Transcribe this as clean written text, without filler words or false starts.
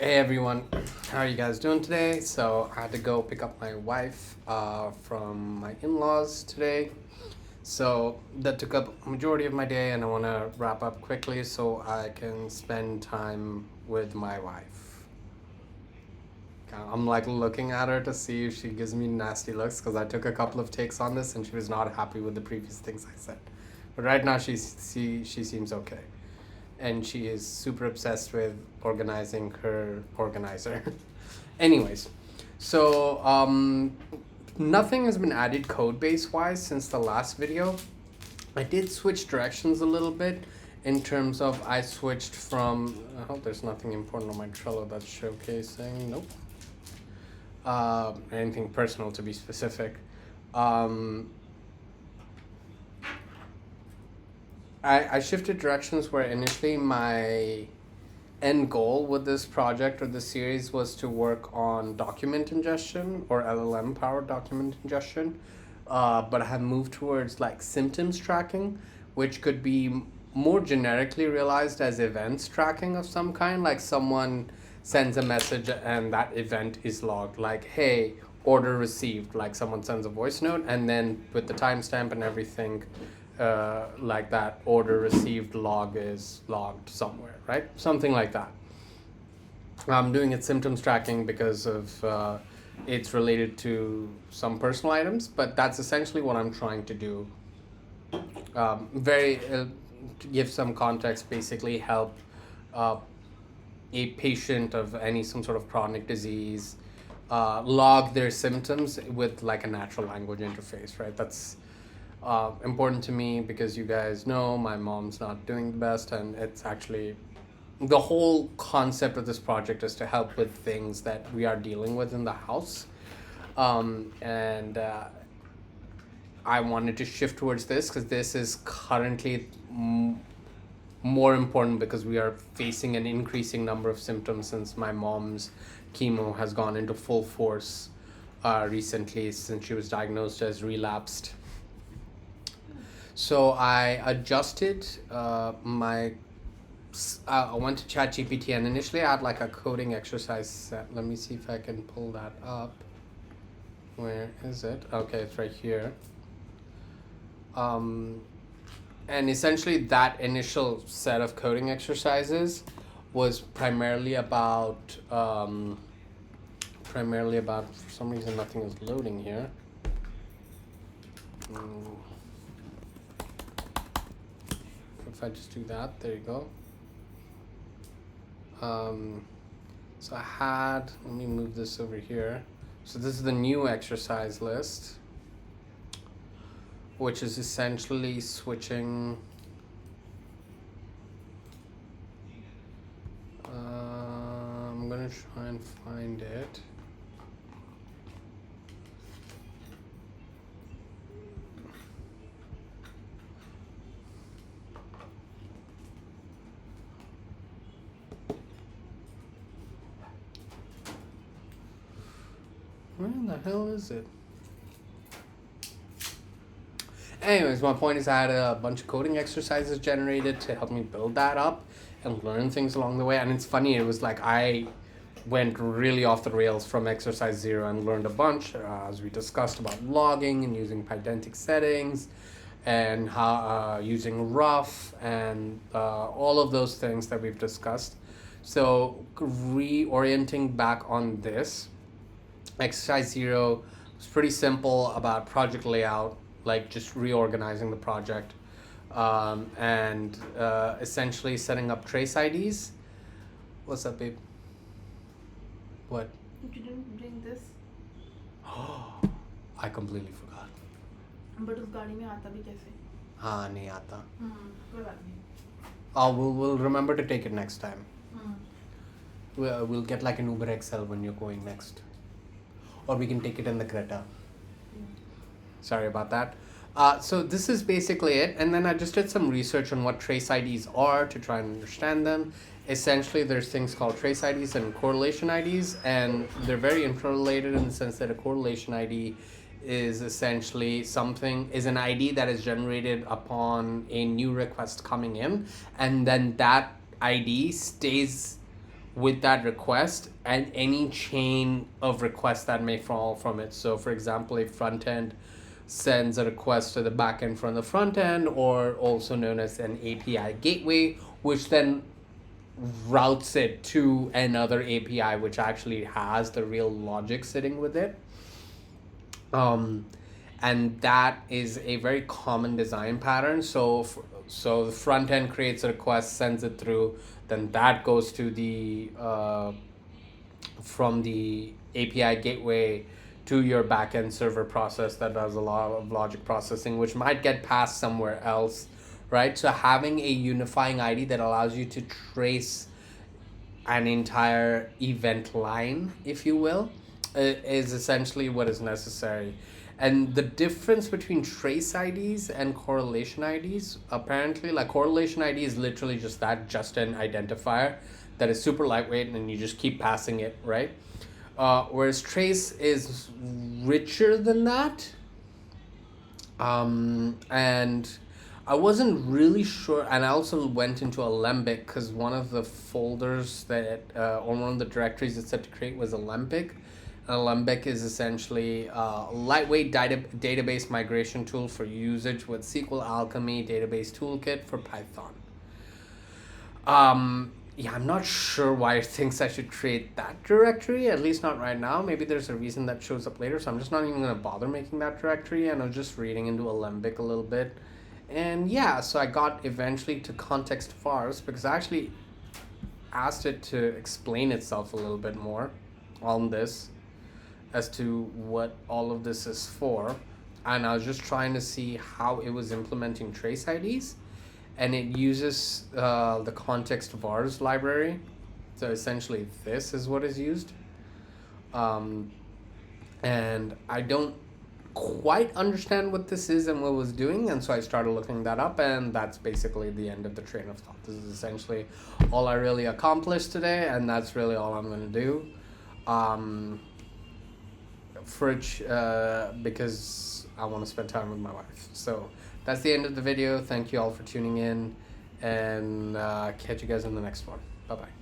Hey everyone, how are you guys doing today? So I had to go pick up my wife from my in-laws today. So that took up a majority of my day, and I want to wrap up quickly so I can spend time with my wife. I'm like looking at her to see if she gives me nasty looks because I took a couple of takes on this and she was not happy with the previous things I said. But right now she seems okay. And she is super obsessed with organizing her organizer. Anyways, so nothing has been added code base wise since the last video. I did switch directions a little bit in terms of I switched from, I hope there's nothing important on my Trello that's showcasing. Nope. Anything personal to be specific. I shifted directions where initially my end goal with this project or this series was to work on document ingestion or LLM powered document ingestion. But I have moved towards like symptoms tracking, which could be more generically realized as events tracking of some kind, like someone sends a message and that event is logged, like, hey, order received, like someone sends a voice note, and then with the timestamp and everything, like that order received log is logged somewhere, right? Something like that. I'm doing it symptoms tracking because of it's related to some personal items, but that's essentially what I'm trying to do. To give some context, basically help a patient of some sort of chronic disease log their symptoms with like a natural language interface, right? That's important to me because you guys know my mom's not doing the best, and it's actually the whole concept of this project is to help with things that we are dealing with in the house. And I wanted to shift towards this because this is currently more important because we are facing an increasing number of symptoms since my mom's chemo has gone into full force recently since she was diagnosed as relapsed. So I adjusted I went to ChatGPT, and initially I had like a coding exercise set. Let me see if I can pull that up. Where is it? Okay, it's right here. And essentially that initial set of coding exercises was primarily about, for some reason nothing is loading here. If I just do that, there you go. So I had, let me move this over here. So this is the new exercise list, which is essentially switching. I'm gonna try and find it. Where the hell is it? Anyways, my point is I had a bunch of coding exercises generated to help me build that up and learn things along the way. And it's funny, it was like I went really off the rails from exercise 0 and learned a bunch, as we discussed, about logging and using Pydantic settings and how using rough and all of those things that we've discussed. So reorienting back on this, exercise 0 was pretty simple about project layout, like just reorganizing the project, and essentially setting up trace IDs. What's up, babe? What? You didn't bring this. I completely forgot. But उस गाड़ी में आता भी कैसे? हाँ नहीं आता. कोई बात नहीं. We'll remember to take it next time. We'll get like an Uber XL when you're going next, or we can take it in the Creta. Sorry about that. So this is basically it, and then I just did some research on what trace IDs are to try and understand them. Essentially, there's things called trace IDs and correlation IDs, and they're very interrelated in the sense that a correlation ID is essentially an ID that is generated upon a new request coming in, and then that ID stays with that request and any chain of requests that may fall from it. So for example, a front end sends a request to the back end from the front end, or also known as an API gateway, which then routes it to another API which actually has the real logic sitting with it. And that is a very common design pattern. So the front end creates a request, sends it through, then that goes to the from the API gateway to your backend server process that does a lot of logic processing, which might get passed somewhere else, right? So having a unifying ID that allows you to trace an entire event line, if you will, is essentially what is necessary. And the difference between trace IDs and correlation IDs, apparently, like correlation ID is literally just that, just an identifier that is super lightweight and you just keep passing it, right? Whereas trace is richer than that. And I wasn't really sure, and I also went into Alembic because one of the folders that, or one of the directories it said to create was Alembic. Alembic is essentially a lightweight database migration tool for usage with SQL Alchemy database toolkit for Python. Yeah, I'm not sure why it thinks I should create that directory, at least not right now. Maybe there's a reason that shows up later, so I'm just not even going to bother making that directory, and I was just reading into Alembic a little bit. And yeah, so I got eventually to context vars because I actually asked it to explain itself a little bit more on this as to what all of this is for. And I was just trying to see how it was implementing trace IDs. And it uses the context vars library. So essentially this is what is used. And I don't quite understand what this is and what it was doing, and so I started looking that up, and that's basically the end of the train of thought. This is essentially all I really accomplished today, and that's really all I'm going to do. Because I want to spend time with my wife. So that's the end of the video. Thank you all for tuning in, and catch you guys in the next one. Bye bye.